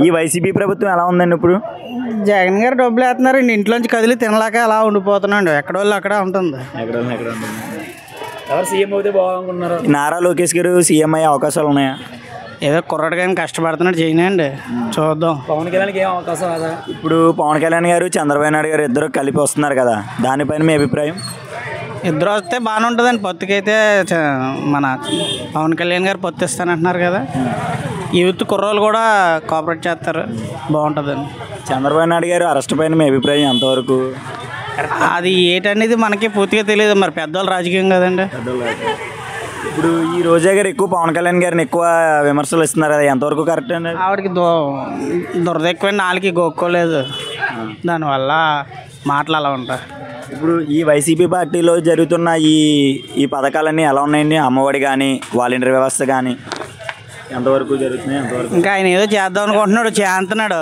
ఈ వైసీపీ ప్రభుత్వం ఎలా ఉందండి ఇప్పుడు? జగన్ గారు డబ్బులు వేస్తున్నారు, ఇంట్లోంచి కదిలి తినలేక అలా ఉండిపోతున్నాడు. ఎక్కడ వాళ్ళు అక్కడ ఉంటుంది. ఎవరు సీఎం అవుతే బాగుంటున్నారు? నారా లోకేష్ గారు సీఎం అయ్యే అవకాశాలు ఉన్నాయా? ఏదో కుర్రాడు కానీ కష్టపడుతున్నాడు, చేయనండి, చూద్దాం. పవన్ కళ్యాణ్కి ఏం అవకాశం రాదా? ఇప్పుడు పవన్ కళ్యాణ్ గారు చంద్రబాబు నాయుడు గారు ఇద్దరు కలిపి వస్తున్నారు కదా, దానిపైన మీ అభిప్రాయం? ఇద్దరు వస్తే బాగానే ఉంటుందండి. పొత్తుకైతే మన పవన్ కళ్యాణ్ గారు పొత్తు ఇస్తానంటున్నారు కదా, యూత్ కుర్రోళ్ళు కూడా కోఆపరేట్ చేస్తారు, బాగుంటుందండి. చంద్రబాబు నాయుడు గారు అరెస్ట్ పైన మీ అభిప్రాయం ఎంతవరకు? అది ఏంటనేది మనకి పూర్తిగా తెలియదు, మరి పెద్దవాళ్ళు రాజకీయం కదండి. ఇప్పుడు ఈ రోజా గారు ఎక్కువ పవన్ కళ్యాణ్ గారిని ఎక్కువ విమర్శలు ఇస్తున్నారు కదా, ఎంతవరకు కరెక్ట్ అండి? ఆవిడకి దురద ఎక్కువ, నాలుగు గోక్కోలేదు, దానివల్ల మాటలు అలా ఉంటాయి. ఇప్పుడు ఈ వైసీపీ పార్టీలో జరుగుతున్న ఈ పథకాలన్నీ ఎలా ఉన్నాయండి? అమ్మఒడి కానీ వాలంటీర్ వ్యవస్థ కానీ ఎంతవరకు జరుగుతున్నాయి? ఎంతవరకు ఇంకా ఆయన ఏదో చేద్దాం అనుకుంటున్నాడు, చేస్తున్నాడు,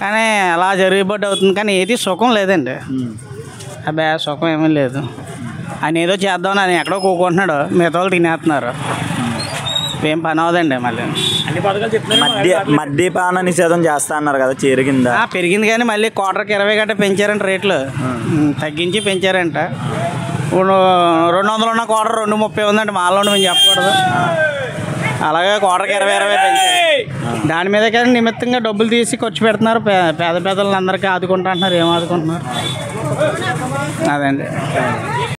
కానీ అలా జరిగిబట్టి అవుతుంది, కానీ ఏది సుఖం లేదండి. అబ్బాయి సుఖం ఏమీ లేదు. ఆయన ఏదో చేద్దామని ఆయన ఎక్కడో కూకుంటున్నాడు, మిగతా వాళ్ళు తినేస్తున్నారు, ఏం పని అవదండి. మళ్ళీ మద్యపాన నిషేధం చేస్తా అన్నారు కదా, చీర కింద పెరిగింది, కానీ మళ్ళీ క్వార్టర్కి 20 గంట పెంచారంట, రేట్లు తగ్గించి పెంచారంట. ఇప్పుడు 200 ఉన్న క్వార్టర్ 230 ఉందండి, మాలో మేము చెప్పకూడదు. అలాగే క్వార్టర్కి 20 పెంచారు. దాని మీద కానీ నిమిత్తంగా డబ్బులు తీసి ఖర్చు పెడుతున్నారు, పేద పేదలందరికీ ఆదుకుంటా అంటున్నారు. ఏం ఆదుకుంటున్నారు? అదండి.